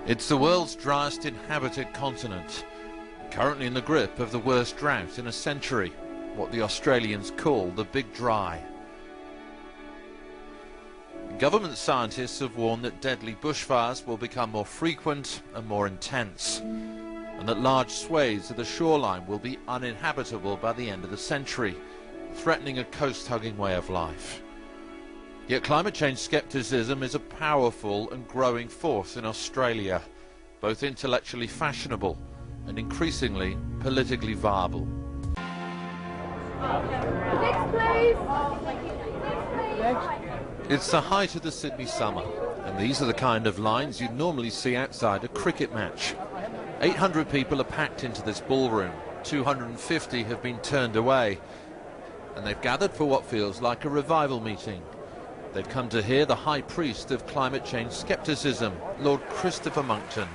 It's the world's driest inhabited continent, currently in the grip of the worst drought in a century, what the Australians call the Big Dry. Government scientists have warned that deadly bushfires will become more frequent and more intense, and that large swathes of the shoreline will be uninhabitable by the end of the century, threatening a coast-hugging way of life. Yet climate change scepticism is a powerful and growing force in Australia, both intellectually fashionable and increasingly politically viable. Next, please. It's the height of the Sydney summer, and these are the kind of lines you'd normally see outside a cricket match. 800 people are packed into this ballroom, 250 have been turned away, and they've gathered for what feels like a revival meeting. They've come to hear the high priest of climate change scepticism, Lord Christopher Monckton.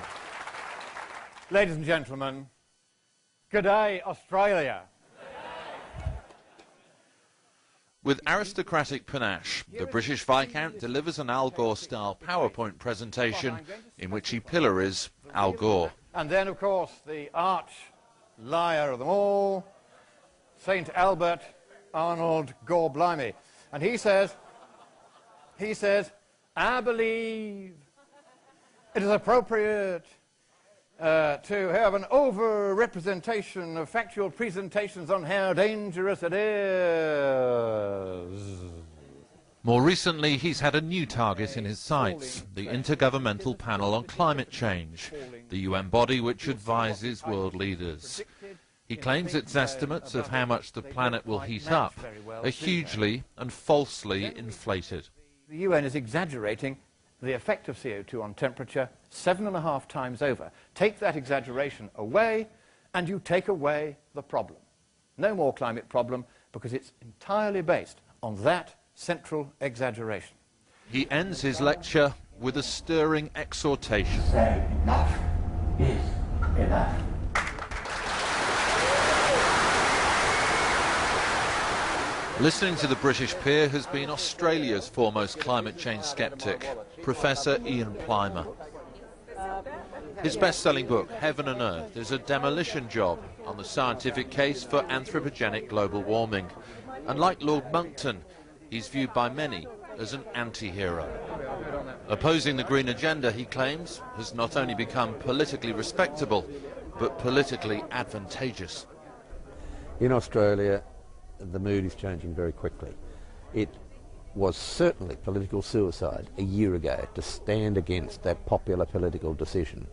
Ladies and gentlemen, good day, Australia. With aristocratic panache, the British Viscount delivers an Al Gore-style PowerPoint presentation in which he pillories Al Gore. And then, of course, the arch liar of them all, St. Albert Arnold Gore Blimey. And he says, I believe it is appropriate to have an over-representation of factual presentations on how dangerous it is. More recently, he's had a new target in his sights, the Intergovernmental Panel on Climate Change, the UN body which advises world leaders. He claims its estimates of how much the planet will heat up are hugely and falsely inflated. The UN is exaggerating the effect of CO2 on temperature 7.5 times over. Take that exaggeration away, and you take away the problem. No more climate problem, because it's entirely based on that central exaggeration. He ends his lecture with a stirring exhortation. Say enough is enough. Listening to the British peer has been Australia's foremost climate change sceptic, Professor Ian Plimer. His best-selling book, Heaven and Earth, is a demolition job on the scientific case for anthropogenic global warming. And like Lord Monckton, he's viewed by many as an anti-hero. Opposing the green agenda, he claims, has not only become politically respectable, but politically advantageous. In Australia, the mood is changing very quickly. It was certainly political suicide a year ago to stand against that popular political decision.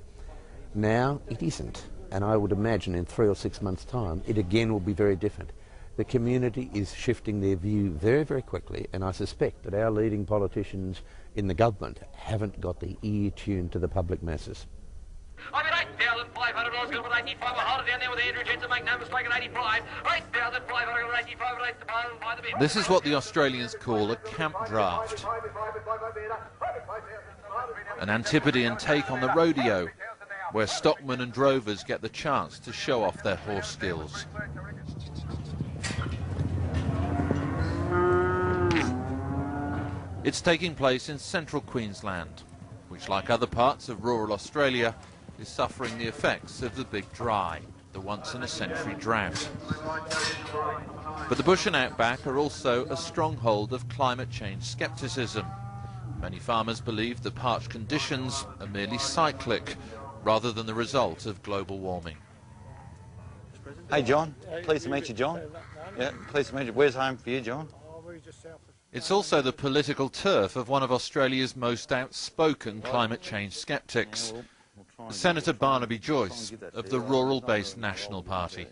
Now it isn't, and I would imagine in 3 or 6 months' time it again will be very different. The community is shifting their view very, very quickly, and I suspect that our leading politicians in the government haven't got the ear tuned to the public masses. I mean, $8,500 good for 85. A holiday down there with Andrew Jensen, make no mistake, at 85. $8,585 This is what the Australians call a camp draft. An Antipodean take on the rodeo, where stockmen and drovers get the chance to show off their horse skills. It's taking place in central Queensland, which, like other parts of rural Australia, is suffering the effects of the Big Dry, the once-in-a-century drought. But the bush and outback are also a stronghold of climate change scepticism. Many farmers believe the parched conditions are merely cyclic, rather than the result of global warming. Hey John, pleased to meet you, John. Yeah, pleased to meet you. Where's home for you, John? It's also the political turf of one of Australia's most outspoken climate change sceptics, Senator Barnaby Joyce of the rural-based National Party.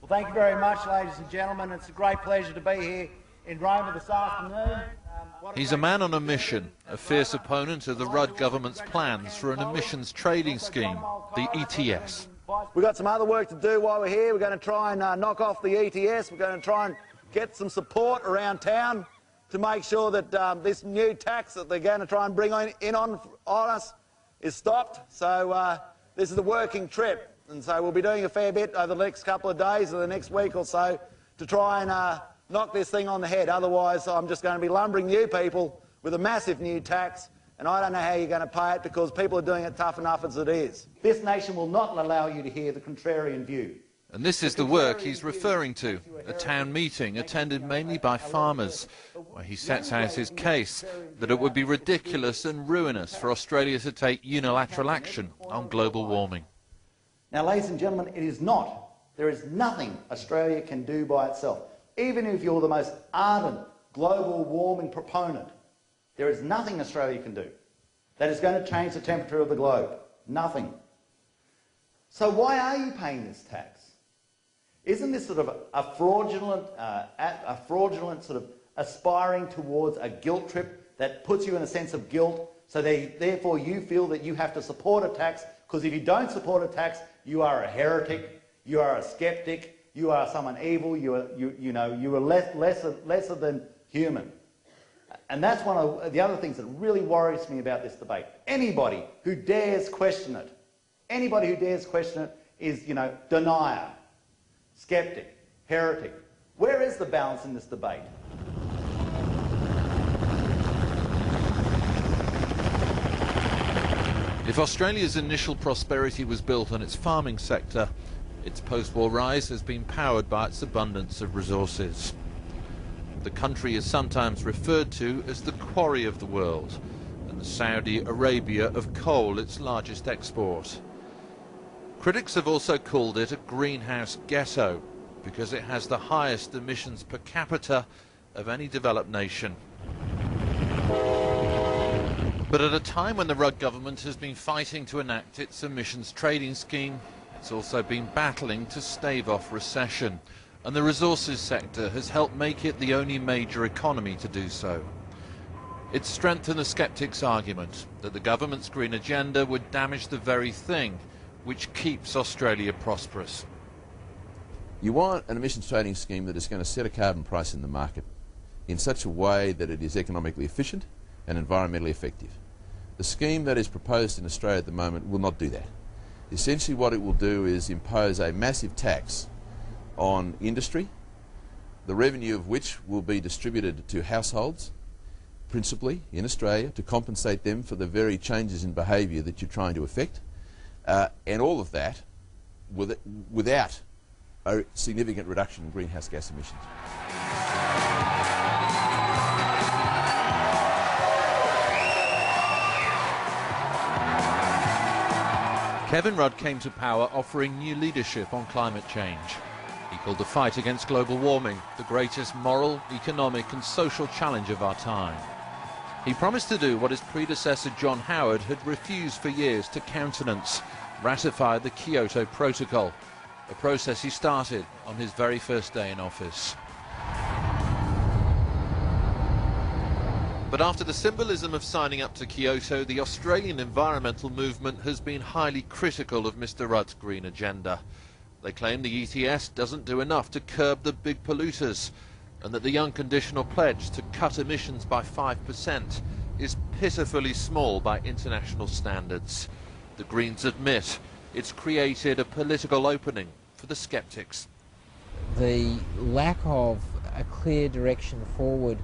Well, thank you very much, ladies and gentlemen. It's a great pleasure to be here in Roma this afternoon. He's a man on a mission, a fierce opponent of the Rudd government's plans for an emissions trading scheme, the ETS. We've got some other work to do while we're here. We're going to try and knock off the ETS. We're going to try and get some support around town to make sure that this new tax that they're going to try and bring on us is stopped. So this is a working trip, and so we'll be doing a fair bit over the next couple of days or the next week or so to try and knock this thing on the head. Otherwise, I'm just going to be lumbering you people with a massive new tax and I don't know how you're going to pay it because people are doing it tough enough as it is. This nation will not allow you to hear the contrarian view. And this is the work he's referring to, a town meeting attended mainly by farmers, where he sets out his case that it would be ridiculous and ruinous for Australia to take unilateral action on global warming. Now, ladies and gentlemen, it is not. There is nothing Australia can do by itself. Even if you're the most ardent global warming proponent, there is nothing Australia can do that is going to change the temperature of the globe. Nothing. So why are you paying this tax? Isn't this sort of a fraudulent sort of aspiring towards a guilt trip that puts you in a sense of guilt, so therefore you feel that you have to support a tax, because if you don't support a tax, you are a heretic, you are a skeptic, you are someone evil, you are lesser than human. And that's one of the other things that really worries me about this debate. Anybody who dares question it, is, denier, skeptic, heretic. Where is the balance in this debate? If Australia's initial prosperity was built on its farming sector, its post-war rise has been powered by its abundance of resources. The country is sometimes referred to as the quarry of the world, and the Saudi Arabia of coal its largest export. Critics have also called it a greenhouse ghetto because it has the highest emissions per capita of any developed nation. But at a time when the Rudd government has been fighting to enact its emissions trading scheme, it's also been battling to stave off recession, and the resources sector has helped make it the only major economy to do so. It strengthened the Sceptics' argument that the government's green agenda would damage the very thing which keeps Australia prosperous. You want an emissions trading scheme that is going to set a carbon price in the market in such a way that it is economically efficient and environmentally effective. The scheme that is proposed in Australia at the moment will not do that. Essentially what it will do is impose a massive tax on industry, the revenue of which will be distributed to households, principally in Australia, to compensate them for the very changes in behaviour that you're trying to effect, and all of that without a significant reduction in greenhouse gas emissions. Kevin Rudd came to power offering new leadership on climate change. He called the fight against global warming the greatest moral, economic and social challenge of our time. He promised to do what his predecessor John Howard had refused for years to countenance: ratify the Kyoto Protocol, a process he started on his very first day in office. But after the symbolism of signing up to Kyoto, the Australian environmental movement has been highly critical of Mr Rudd's green agenda. They claim the ETS doesn't do enough to curb the big polluters, and that the unconditional pledge to cut emissions by 5% is pitifully small by international standards. The Greens admit it's created a political opening for the Sceptics. The lack of a clear direction forward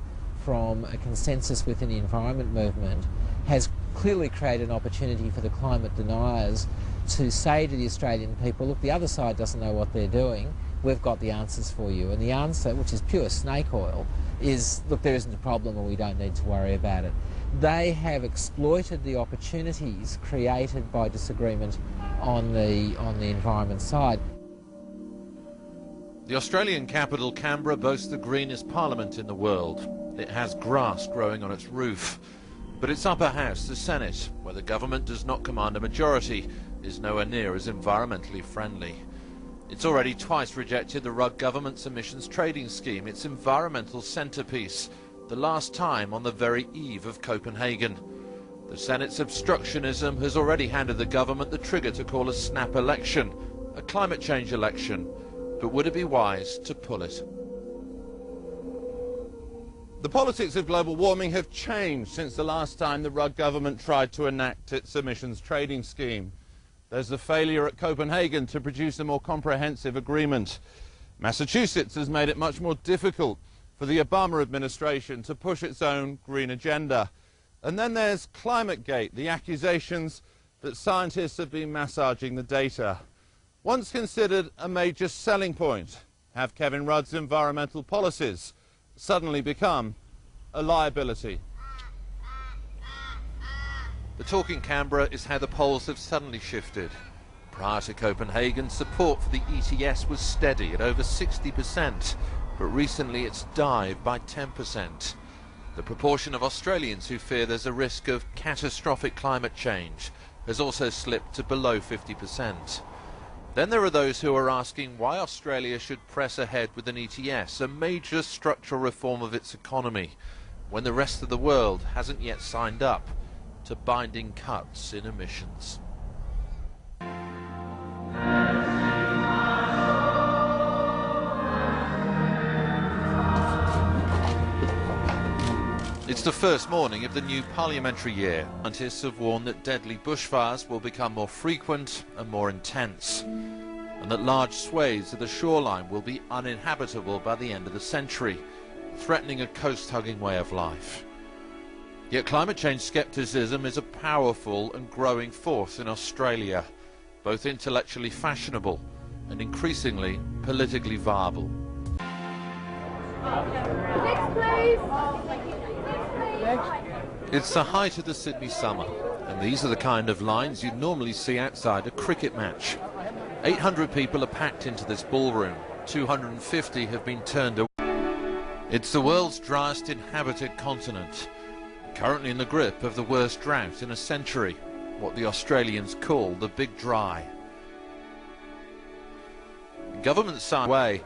from a consensus within the environment movement has clearly created an opportunity for the climate deniers to say to the Australian people, look, the other side doesn't know what they're doing, we've got the answers for you. And the answer, which is pure snake oil, is, look, there isn't a problem and we don't need to worry about it. They have exploited the opportunities created by disagreement on the environment side. The Australian capital, Canberra, boasts the greenest parliament in the world. It has grass growing on its roof. But its upper house, the Senate, where the government does not command a majority, is nowhere near as environmentally friendly. It's already twice rejected the Rudd government's emissions trading scheme, its environmental centrepiece, the last time on the very eve of Copenhagen. The Senate's obstructionism has already handed the government the trigger to call a snap election, a climate change election. But would it be wise to pull it? The politics of global warming have changed since the last time the Rudd government tried to enact its emissions trading scheme. There's the failure at Copenhagen to produce a more comprehensive agreement. Massachusetts has made it much more difficult for the Obama administration to push its own green agenda. And then there's ClimateGate, the accusations that scientists have been massaging the data. Once considered a major selling point, have Kevin Rudd's environmental policies suddenly become a liability? The talk in Canberra is how the polls have suddenly shifted. Prior to Copenhagen, support for the ETS was steady at over 60%, but recently it's dived by 10%. The proportion of Australians who fear there's a risk of catastrophic climate change has also slipped to below 50%. Then there are those who are asking why Australia should press ahead with an ETS, a major structural reform of its economy, when the rest of the world hasn't yet signed up to binding cuts in emissions. It's the first morning of the new parliamentary year. Scientists have warned that deadly bushfires will become more frequent and more intense, and that large swathes of the shoreline will be uninhabitable by the end of the century, threatening a coast-hugging way of life. Yet climate change scepticism is a powerful and growing force in Australia, both intellectually fashionable and increasingly politically viable. Next, please. It's the height of the Sydney summer, and these are the kind of lines you'd normally see outside a cricket match. 800 people are packed into this ballroom, 250 have been turned away. It's the world's driest inhabited continent, currently in the grip of the worst drought in a century, what the Australians call the Big Dry. Governments are away,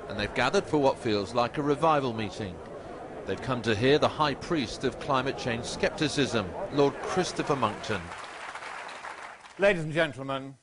and they've gathered for what feels like a revival meeting. They've come to hear the high priest of climate change scepticism, Lord Christopher Monckton. Ladies and gentlemen,